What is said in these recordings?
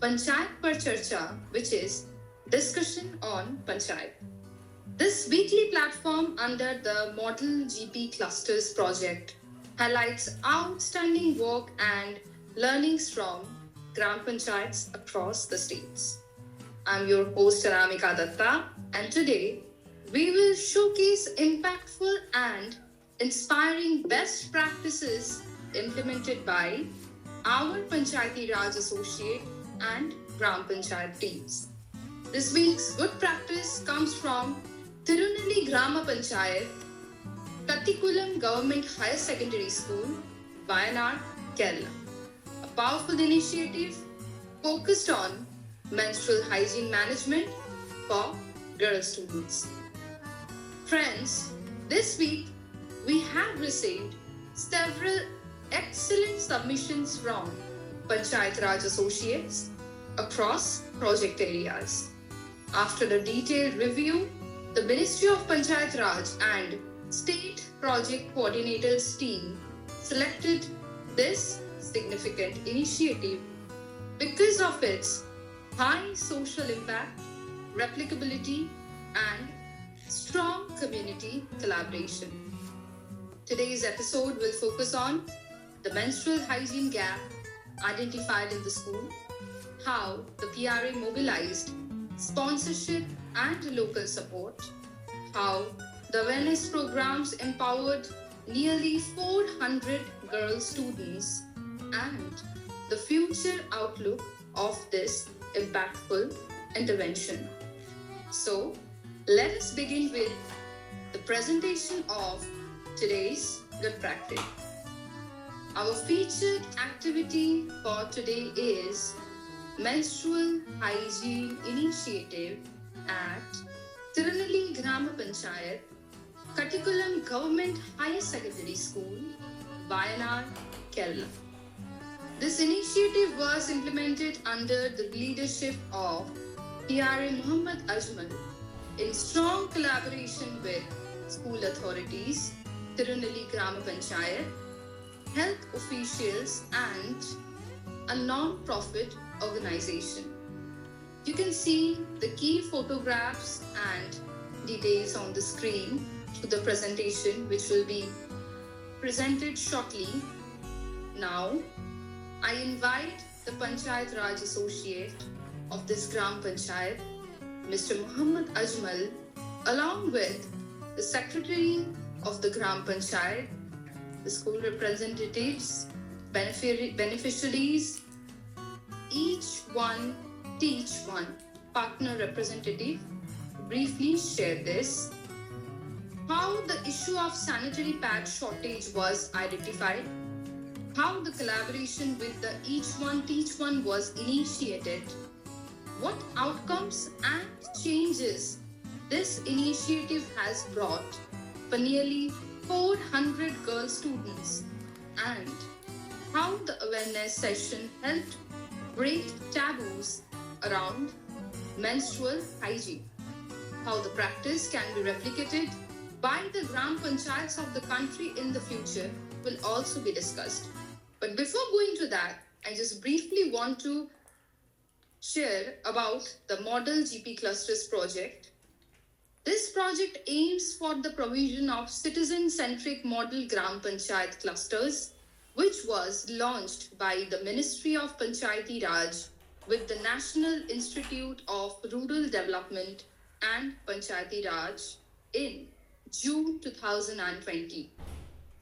Panchayat Pe Charcha, which is discussion on Panchayat. This weekly platform under the Model GP Clusters project highlights outstanding work and learnings from Gram Panchayats across the states. I'm your host Anamika Datta, and today we will showcase impactful and inspiring best practices implemented by our Panchayati Raj Associate and Gram Panchayat teams. This week's good practice comes from Thirunelli Gram Panchayat, Kattikkulam Government Higher Secondary School, Wayanad, Kerala. A powerful initiative focused on menstrual hygiene management for girl students. Friends, this week we have received several excellent submissions from Panchayat Raj Associates across project areas. After the detailed review, the Ministry of Panchayat Raj and State Project Coordinators team selected this significant initiative because of its high social impact, replicability, and strong community collaboration. Today's episode will focus on the menstrual hygiene gap identified in the school, how the PRA mobilized sponsorship and local support, how the awareness programs empowered nearly 400 girl students, and the future outlook of this impactful intervention. So, let us begin with the presentation of today's good practice. Our featured activity for today is Menstrual Hygiene Initiative at Thirunelli Gram Panchayat, Kattikkulam Government Higher Secondary School, Wayanad, Kerala. This initiative was implemented under the leadership of PRA Muhammad Ajmal in strong collaboration with school authorities, Thirunelli Gram Panchayat, health officials, and a non-profit organization. You can see the key photographs and details on the screen to the presentation, which will be presented shortly. Now, I invite the Panchayat Raj Associate of this Gram Panchayat, Mr. Muhammad Ajmal, along with the Secretary of the Gram Panchayat, the school representatives, beneficiaries, each one, teach one, partner representative, briefly share this. How the issue of sanitary pad shortage was identified, how the collaboration with the each one, teach one was initiated, what outcomes and changes this initiative has brought for nearly 400 girl students, and how the awareness session helped break taboos around menstrual hygiene, how the practice can be replicated by the Gram Panchayats of the country in the future will also be discussed. But before going to that, I just briefly want to share about the Model GP Clusters project. This project aims for the provision of citizen-centric model Gram Panchayat clusters, which was launched by the Ministry of Panchayati Raj with the National Institute of Rural Development and Panchayati Raj in June 2020.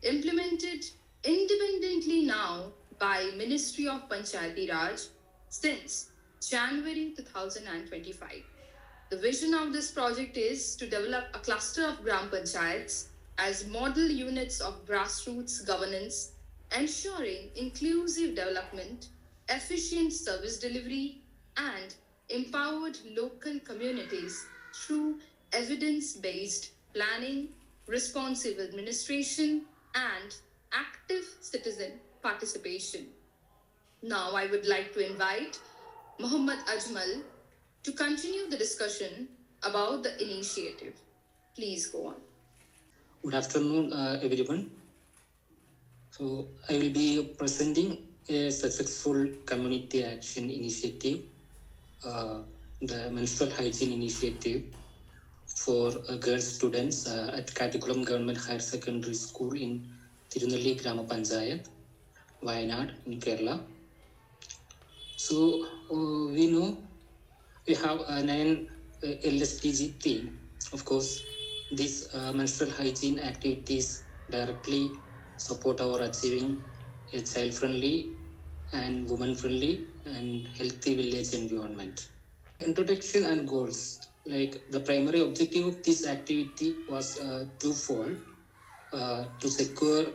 Implemented independently now by Ministry of Panchayati Raj since January 2025. The vision of this project is to develop a cluster of Gram Panchayats as model units of grassroots governance, ensuring inclusive development, efficient service delivery, and empowered local communities through evidence-based planning, responsive administration, and active citizen participation. Now I would like to invite Muhammad Ajmal to continue the discussion about the initiative. Please go on. Good afternoon, everyone. So I will be presenting a successful community action initiative, the Menstrual Hygiene Initiative for girl students at Kattikkulam Government Higher Secondary School in Thirunelli Gram Panchayat, Wayanad in Kerala. So we know we have 9 LSTG theme. Of course, these menstrual hygiene activities directly support our achieving a child-friendly and woman-friendly and healthy village environment. Introduction and goals. Like the primary objective of this activity was twofold: to secure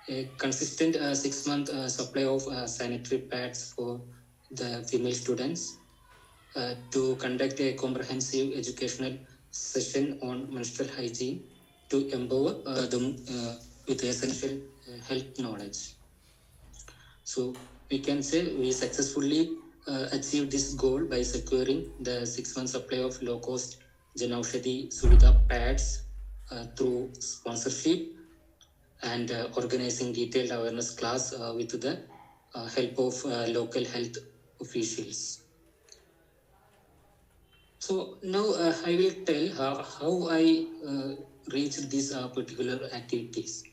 a consistent 6-month supply of sanitary pads for the female students, to conduct a comprehensive educational session on menstrual hygiene to empower them with essential health knowledge. So we can say we successfully achieved this goal by securing the 6-month supply of low-cost Janaushadhi Suvidha pads through sponsorship and organizing detailed awareness class with the help of local health officials. So now I will tell how I reached these particular activities.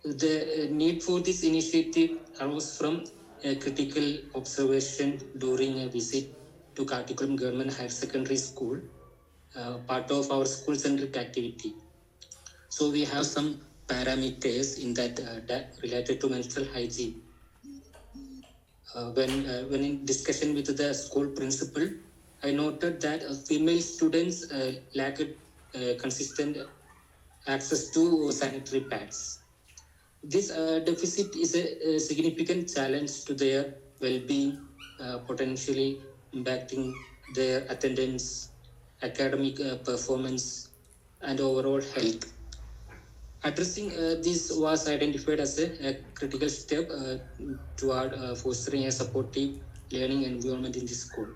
The need for this initiative arose from a critical observation during a visit to Kattikkulam Government Higher Secondary School, part of our school-centric activity. So we have some parameters in that related to menstrual hygiene. When in discussion with the school principal, I noted that female students lacked consistent access to sanitary pads. This deficit is a significant challenge to their well-being, potentially impacting their attendance, academic performance, and overall health. Addressing this was identified as a critical step toward fostering a supportive learning environment in the school.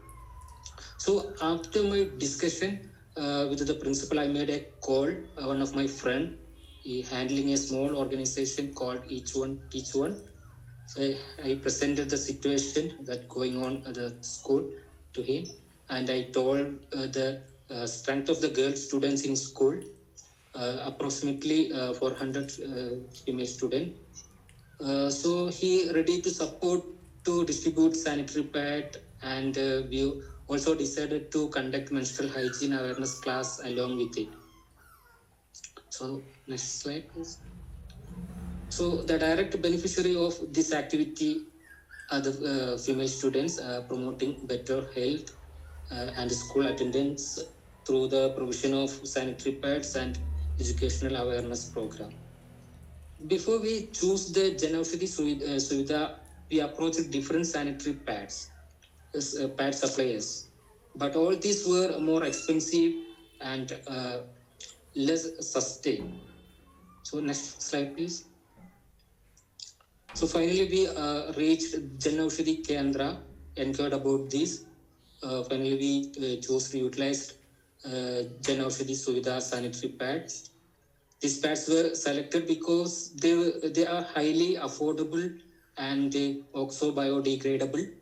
So after my discussion with the principal, I made a call. One of my friend, he handling a small organization called Each One Teach One. So I presented the situation that going on at the school to him, and I told the strength of the girl students in school, approximately 400 female students. So he ready to support to distribute sanitary pad, and we also decided to conduct menstrual hygiene awareness class along with it. So next slide, please. So the direct beneficiary of this activity are the female students, promoting better health and school attendance through the provision of sanitary pads and educational awareness program. Before we choose the Janaushadhi Suvidha, we approached different sanitary pads, pad suppliers. But all these were more expensive and less sustained. So next slide, please. So finally, we reached Janaushadhi Kendra, inquired about this. Finally, we chose to utilize Janaushadhi Suvidha sanitary pads. These pads were selected because they are highly affordable and also biodegradable.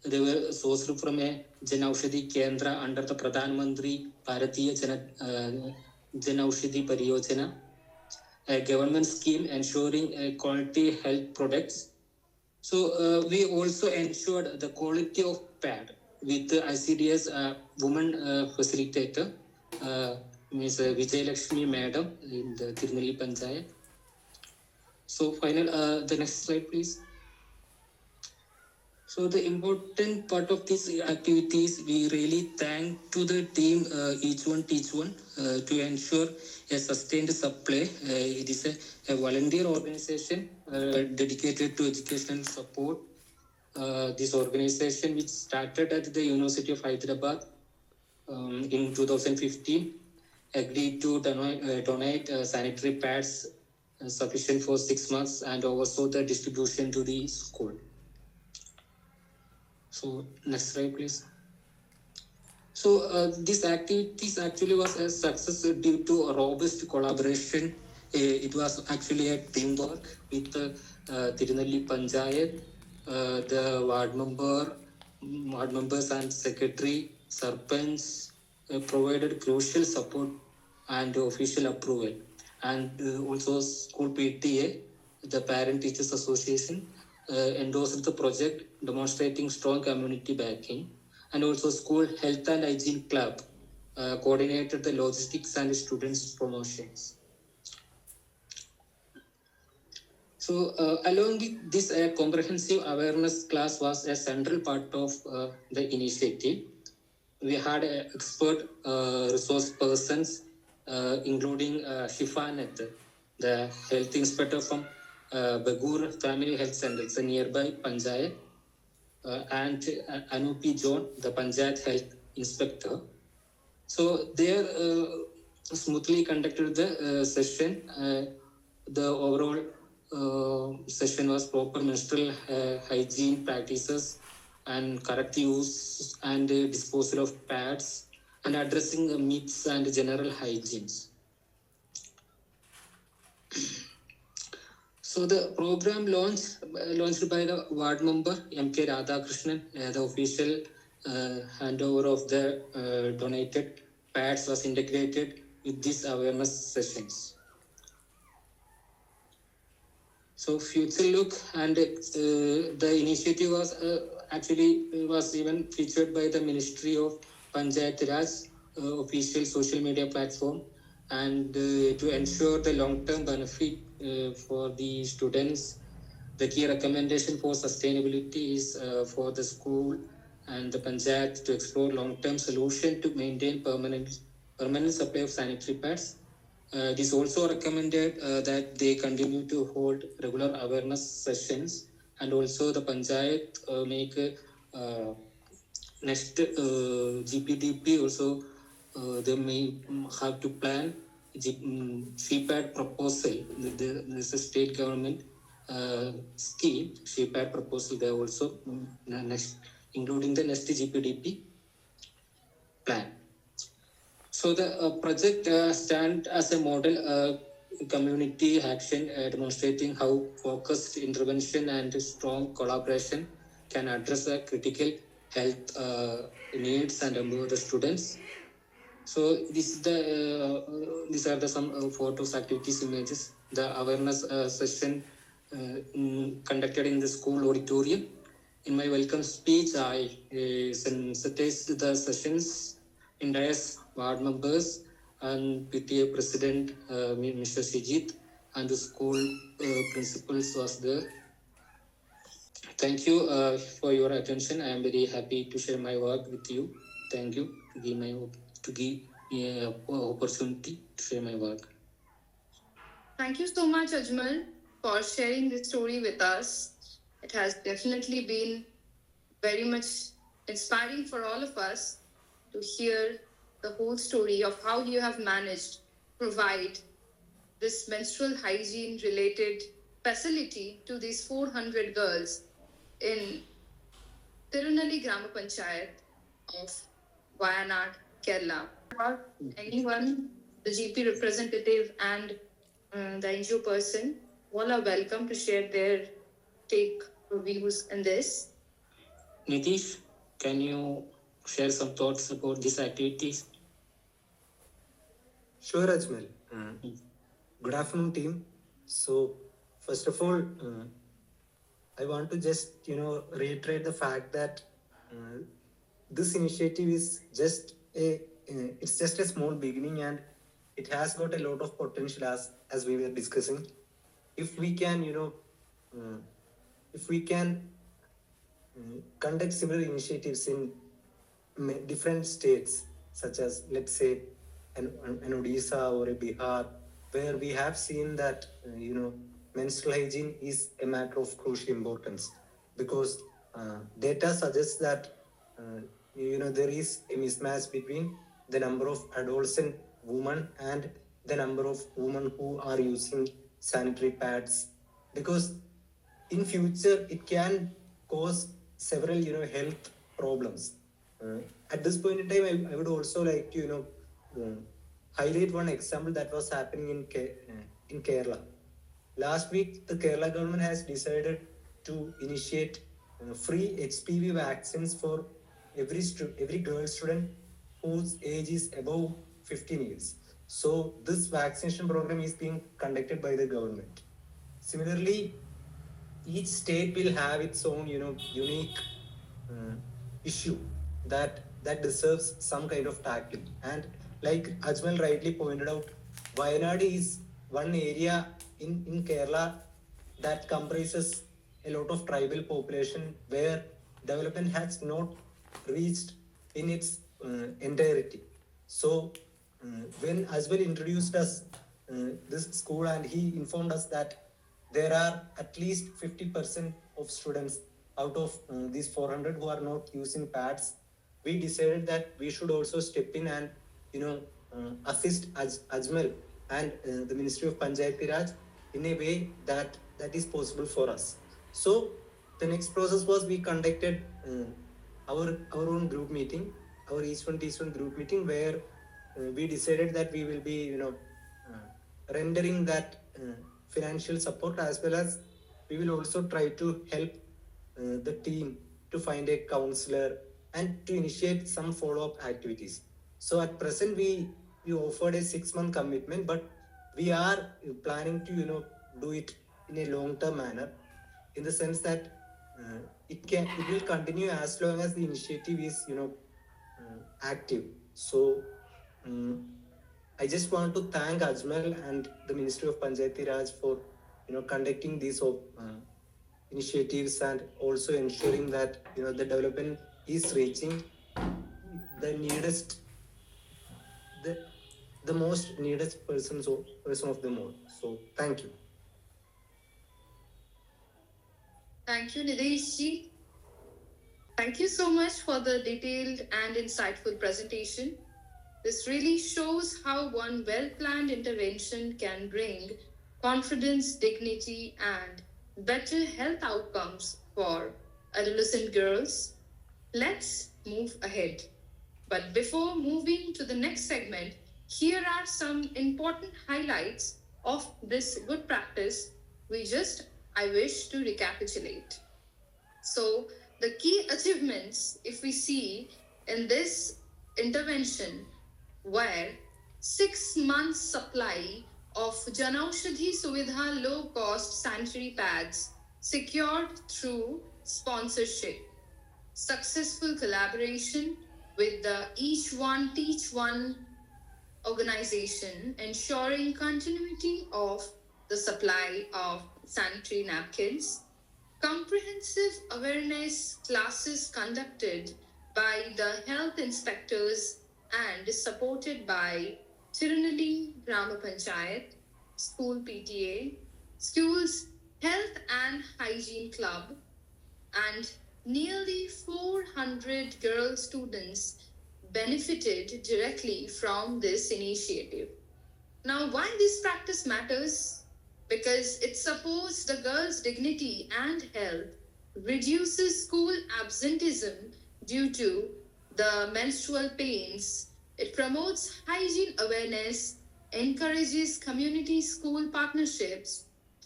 They were sourced from a Janaushadhi Kendra under the Pradhan Mantri Bharatiya Janaushadhi Pariyojana, a government scheme ensuring quality health products. So we also ensured the quality of pad with the ICDS woman facilitator, Ms. Vijay Lakshmi Madam in the Thirunelli Panchayat. So final, the next slide, please. So the important part of these activities, we really thank to the team Each One Teach One to ensure a sustained supply. It is a volunteer organization dedicated to educational support. This organization, which started at the University of Hyderabad in 2015, agreed to donate sanitary pads sufficient for 6 months and oversaw the distribution to the school. So next slide, please. So this activities actually was a success due to a robust collaboration. It was actually a teamwork with the Thirunelli Panchayat, the ward members and secretary, sarpanch provided crucial support and official approval. And also school PTA, the Parent Teachers Association, endorsed the project, demonstrating strong community backing. And also school health and hygiene club coordinated the logistics and students promotions. So, along with this, comprehensive awareness class was a central part of the initiative. We had expert resource persons, including Shifanat, the health inspector from Bagur Family Health Center, it's a nearby Panchayat, and Anupi John, the Panchayat Health Inspector. So they smoothly conducted the session. The overall session was proper menstrual hygiene practices and correct use and disposal of pads and addressing myths and general hygienes. So the program launched by the ward member M.K. Radhakrishnan, the official handover of the donated pads was integrated with these awareness sessions. So future look, and the initiative was was even featured by the Ministry of Panchayati Raj official social media platform, and to ensure the long-term benefit for the students, the key recommendation for sustainability is for the school and the Panchayat to explore long-term solution to maintain permanent supply of sanitary pads. It is also recommended that they continue to hold regular awareness sessions, and also the Panchayat make next GPDP also they may have to plan CPAD proposal. There's a state government scheme, CPAD proposal there also next, including the next GPDP plan. So the project stands as a model community action demonstrating how focused intervention and strong collaboration can address the critical health needs and empower the students. So these are the some photos, activities, images. The awareness session conducted in the school auditorium. In my welcome speech, I sensitized the sessions in dais ward members and PTA president Mr. Sijit and the school principals was there. Thank you for your attention. I am very happy to share my work with you. Thank you to give me an opportunity to share my work. Thank you so much, Ajmal, for sharing this story with us. It has definitely been very much inspiring for all of us to hear the whole story of how you have managed to provide this menstrual hygiene related facility to these 400 girls in Thirunelli Gram Panchayat of Wayanad, Kerala. Anyone, the GP representative and the NGO person, all are welcome to share their take or views in this. Nitish, can you share some thoughts about these activities? Sure, Ajmal. Good afternoon, team. So, first of all, I want to just reiterate the fact that this initiative is just it's just a small beginning, and it has got a lot of potential as we were discussing. If we can conduct similar initiatives in different states, such as, let's say, an Odisha or a Bihar, where we have seen that menstrual hygiene is a matter of crucial importance, because data suggests that there is a mismatch between the number of adolescent women and the number of women who are using sanitary pads, because in future it can cause several health problems. At this point in time, I would also like to highlight one example that was happening in Kerala. Last week, the Kerala government has decided to initiate free HPV vaccines for every girl student whose age is above 15 years. So this vaccination program is being conducted by the government. Similarly, each state will have its own, unique issue that deserves some kind of tackling. And like Ajmal rightly pointed out, Wayanad is one area in Kerala that comprises a lot of tribal population where development has not reached in its entirety. So when Ajmal introduced us this school, and he informed us that there are at least 50% of students out of these 400 who are not using pads, we decided that we should also step in and assist Ajmal and the Ministry of Panchayati Raj in a way that is possible for us. So the next process was we conducted our own group meeting, our each one group meeting, where we decided that we will be rendering that financial support, as well as we will also try to help the team to find a counselor and to initiate some follow-up activities. So at present we offered a 6-month commitment, but we are planning to do it in a long-term manner, in the sense that it will continue as long as the initiative is active. So I just want to thank Ajmal and the Ministry of Panchayati Raj for conducting these initiatives, and also ensuring that the development is reaching the needest, the most needed person of them all. So thank you. Thank you, Nidesh ji. Thank you so much for the detailed and insightful presentation. This really shows how one well-planned intervention can bring confidence, dignity, and better health outcomes for adolescent girls. Let's move ahead. But before moving to the next segment, here are some important highlights of this good practice I wish to recapitulate. So, the key achievements, if we see in this intervention, were 6 months supply of Janaushadhi Suvidha low-cost sanitary pads secured through sponsorship, successful collaboration with the Each One Teach One organization, ensuring continuity of the supply of sanitary napkins, comprehensive awareness classes conducted by the health inspectors and supported by Thirunelli Gram Panchayat, School PTA, Schools Health and Hygiene Club, and nearly 400 girl students benefited directly from this initiative. Now, why this practice matters? Because it supports the girl's dignity and health, reduces school absenteeism due to the menstrual pains, it promotes hygiene awareness, encourages community school partnerships,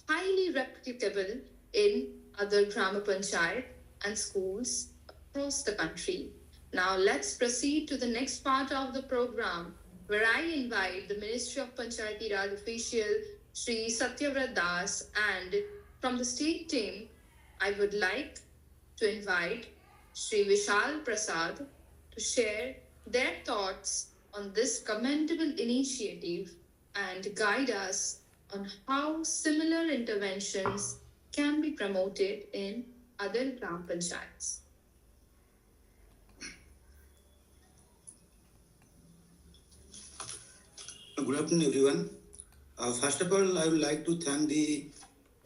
highly replicable in other Gram Panchayat and schools across the country. Now let's proceed to the next part of the program, where I invite the Ministry of Panchayati Raj official Shri Satyavrat Das, and from the state team, I would like to invite Shri Vishal Prasad to share their thoughts on this commendable initiative and guide us on how similar interventions can be promoted in other Gram Panchayats. Good afternoon, everyone. First of all, I would like to thank the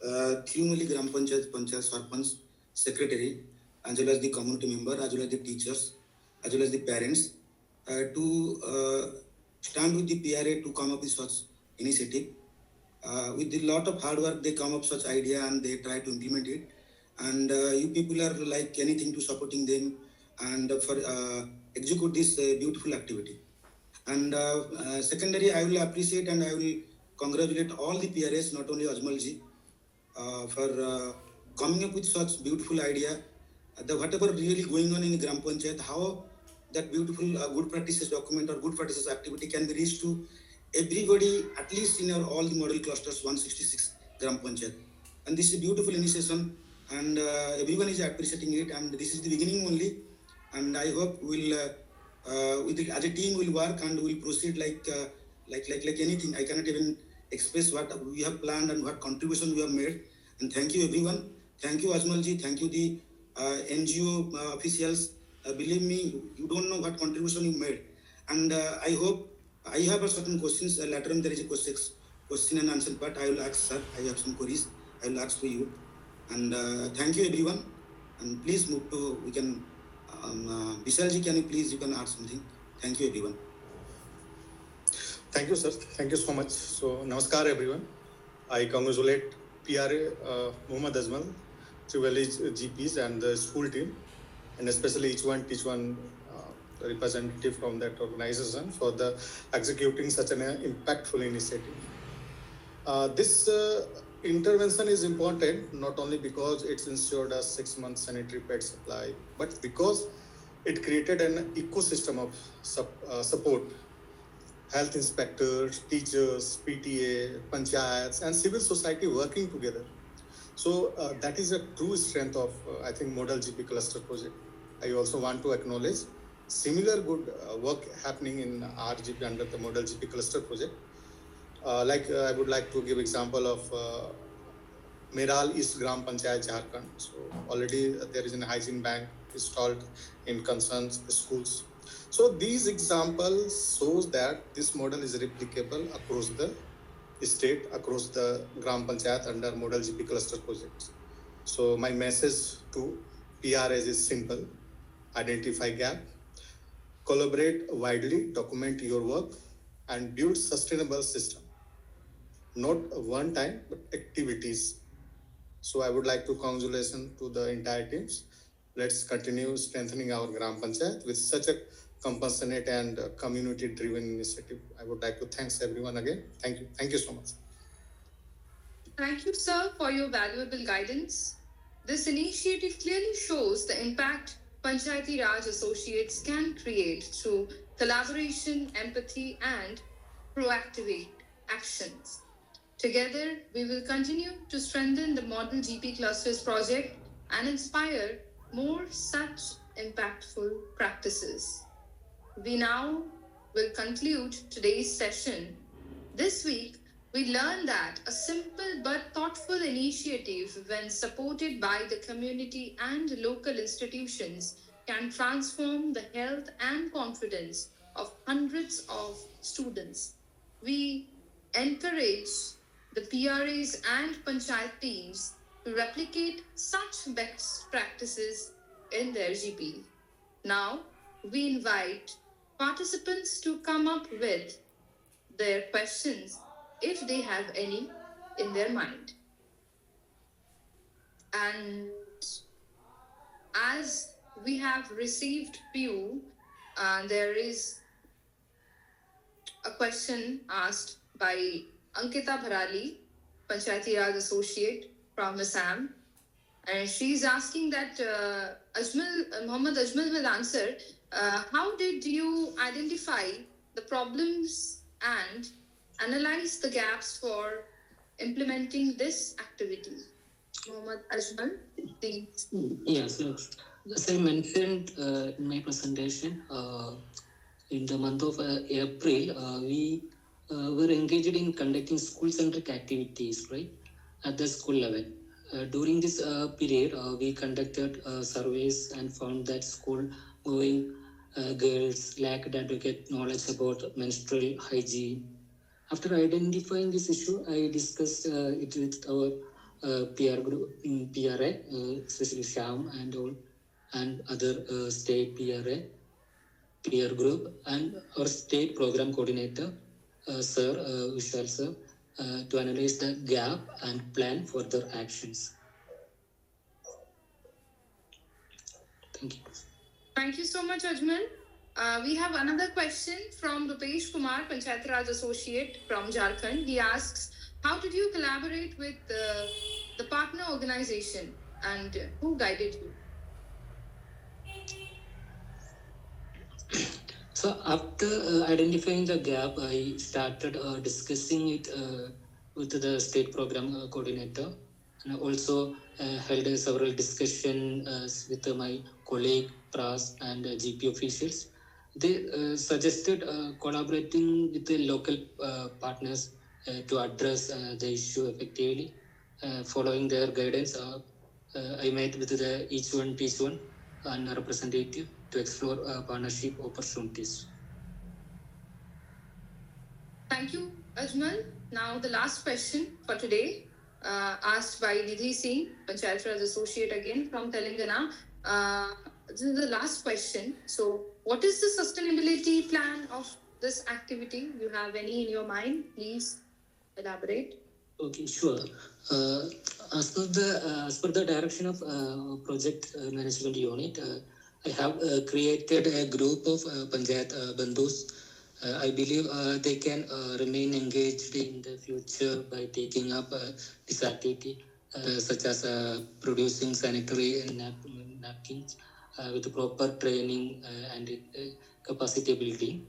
Thirunelli Gram Panchayat Sarpanch Secretary, as well as the community member, as well as the teachers, as well as the parents, to stand with the PRA to come up with such initiative. With a lot of hard work, they come up such idea and they try to implement it. And you people are like anything to supporting them and for execute this beautiful activity. And secondary, I will appreciate and I will congratulate all the PRAs, not only Ajmal ji, for coming up with such beautiful idea the whatever really going on in the Gram Panchayat, how that beautiful good practices document or good practices activity can be reached to everybody, at least in our all the model clusters, 166 Gram Panchayat. And this is a beautiful initiation, and everyone is appreciating it. And this is the beginning only. And I hope we'll, as a team, will work and will proceed like anything. I cannot even express what we have planned and what contribution we have made. And thank you, everyone. Thank you, Ajmalji. Thank you, the NGO officials. Believe me, you don't know what contribution you made. And I hope I have a certain questions. Later on, there is a question and answer part. I will ask, sir. I have some queries. I will ask to you. And thank you, everyone. And please move to, we can, Vishalji, can you please, you can add something. Thank you, everyone. Thank you, sir. Thank you so much. So, namaskar, everyone. I congratulate PRA Muhammad Ajmal, Thirunelli GPs and the school team, and especially each one representative from that organization for the executing such an impactful initiative. This intervention is important not only because it's ensured a 6-month sanitary pad supply, but because it created an ecosystem of support. Health inspectors, teachers, PTA, panchayats, and civil society working together. So that is a true strength of, I think, Model GP Cluster Project. I also want to acknowledge similar good work happening in RGP under the Model GP Cluster Project. I would like to give example of Meral East Gram Panchayat Jharkhand. So already there is a hygiene bank installed in concerned schools. So these examples shows that this model is replicable across the state, across the Gram Panchayat under Model GP Cluster projects. So my message to PRS is simple: identify gap, collaborate widely, document your work, and build sustainable system. Not one time, but activities. So I would like to congratulate to the entire teams. Let's continue strengthening our Gram Panchayat with such a compassionate and community-driven initiative. I would like to thank everyone again. Thank you. Thank you so much. Thank you, sir, for your valuable guidance. This initiative clearly shows the impact Panchayati Raj Associates can create through collaboration, empathy, and proactive actions. Together, we will continue to strengthen the Model GP Clusters project and inspire more such impactful practices. We now will conclude today's session. This week, we learned that a simple but thoughtful initiative, when supported by the community and local institutions, can transform the health and confidence of hundreds of students. We encourage the PRAs and Panchayat teams to replicate such best practices in their GP. Now, we invite participants to come up with their questions if they have any in their mind. And as we have received few, there is a question asked by Ankita Bharali, Panchayati Raj Associate from Assam. And she's asking that Muhammad Ajmal will answer, how did you identify the problems and analyze the gaps for implementing this activity? Muhammad Ajmal, please. Yes, as I mentioned in my presentation, in the month of April, we were engaged in conducting school-centric activities, right, at the school level. During this period, we conducted surveys and found that school-going girls lacked adequate knowledge about menstrual hygiene. After identifying this issue, I discussed it with our PR group, PRA, especially Sham and all, and other state PR group, and our state program coordinator, Sir Vishal Sir, to analyze the gap and plan further actions. Thank you. Thank you so much, Ajmal. We have another question from Rupesh Kumar, Panchayati Raj Associate from Jharkhand. He asks, how did you collaborate with the partner organization and who guided you? So after identifying the gap, I started discussing it with the state program coordinator, and I also held several discussions with my colleague, PRAS, and GP officials. They suggested collaborating with the local partners to address the issue effectively. Following their guidance, I met with the each one teach one and a representative to explore partnership opportunities. Thank you, Ajmal. Now, the last question for today, asked by Nidhi Singh, Panchayat Raj Associate again from Telangana. This is the last question. So, what is the sustainability plan of this activity? You have any in your mind? Please elaborate. Okay, sure. Uh, as per the direction of project management unit, I have created a group of Panchayat Bandhus. I believe they can remain engaged in the future by taking up this activity, such as producing sanitary napkins with proper training and capacity building.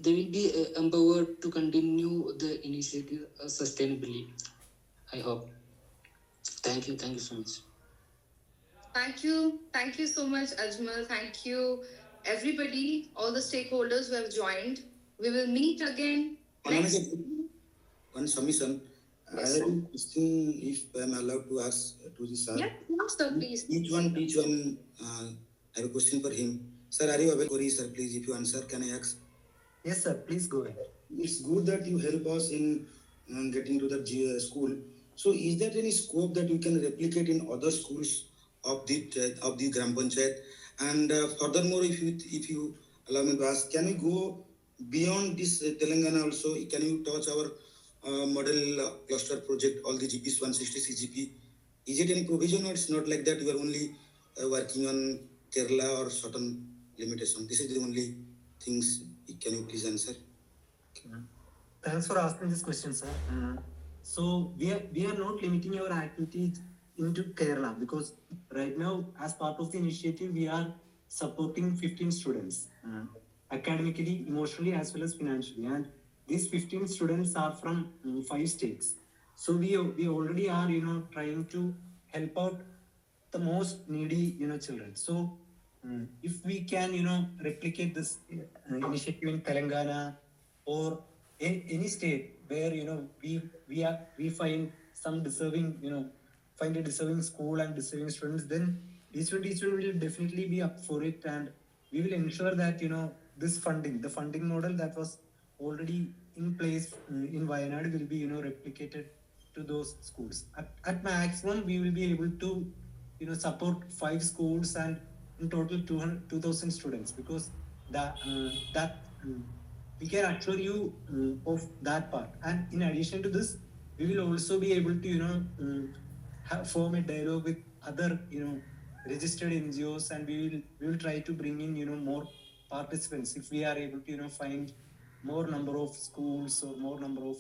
They will be empowered to continue the initiative sustainably. I hope. Thank you so much. Thank you so much, Ajmal. Thank you, everybody, all the stakeholders who have joined. We will meet again next. One submission. Yes, I have a question if I am allowed to ask to the sir. Yes, sir, please. Each one, I have a question for him. Sir, are you available? Query, sir, please, if you answer, can I ask? Yes, sir. Please go ahead. It's good that you help us in getting to the school. So, is there any scope that you can replicate in other schools of the Gram Panchayat? And furthermore, if you allow me to ask, can we go beyond this Telangana also? Can you touch our model cluster project, all the GPs 166 GP? Is it any provision or it's not like that? You are only working on Kerala or certain limitation. This is the only things. Can you please answer? Thanks for asking this question, sir. So we are not limiting our activities into Kerala because right now, as part of the initiative, we are supporting 15 students academically, emotionally, as well as financially. And these 15 students are from 5 states. So we already are trying to help out the most needy children. So if we can replicate this initiative in Telangana or any state where we find some deserving find a deserving school and deserving students, then each one will definitely be up for it, and we will ensure that this the funding model that was already in place in Wayanad will be replicated to those schools. At maximum, we will be able to support 5 schools and in total 2,000 students, because that we can assure you of that part. And in addition to this, we will also be able to form a dialogue with other registered NGOs, and we will try to bring in more participants if we are able to find more number of schools or more number of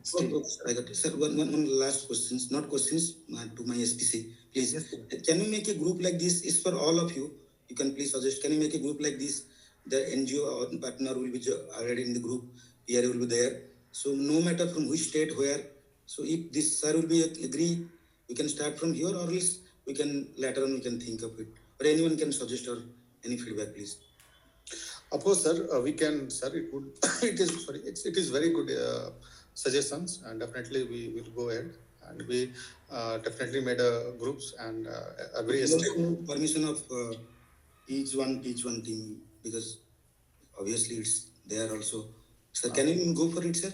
states. I got it. Sir, one last questions, not questions to my SPC, please. Yes, sir. Can we make a group like this? Is for all of you. You can please suggest. Can you make a group like this? The NGO or partner will be already in the group. PRA will be there. So no matter from which state, where. So if this sir will be agree, we can start from here, or else we can later on we can think of it. Or anyone can suggest or any feedback, please. Of course, sir, we can, sir. It would. It is very good suggestions, and definitely we will go ahead. And we definitely made groups and every state. Permission of each one team, because obviously it's there also. Sir, can you go for it, sir?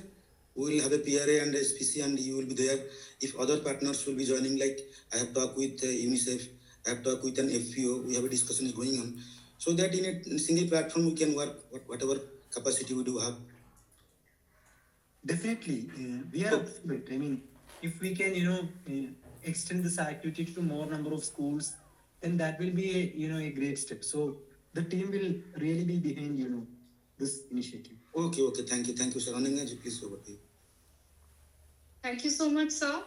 We will have a PRA and SPC, and you will be there. If other partners will be joining, like I have talked with UNICEF, I have talked with an FPO, we have a discussion is going on. So that in a single platform we can work whatever capacity we do have. Definitely, we are up for it. I mean, if we can extend this activity to more number of schools, then that will be a great step. So the team will really be behind this initiative. Okay, thank you, sir. Anangaji, please over to you. Thank you so much, sir.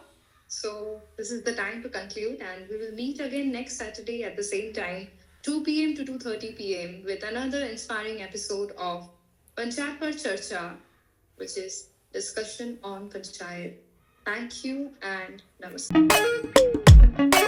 So this is the time to conclude, and we will meet again next Saturday at the same time 2 p.m. to 2:30 p.m. with another inspiring episode of Panchayat Pe Charcha, which is discussion on Panchayat. Thank you and namaste.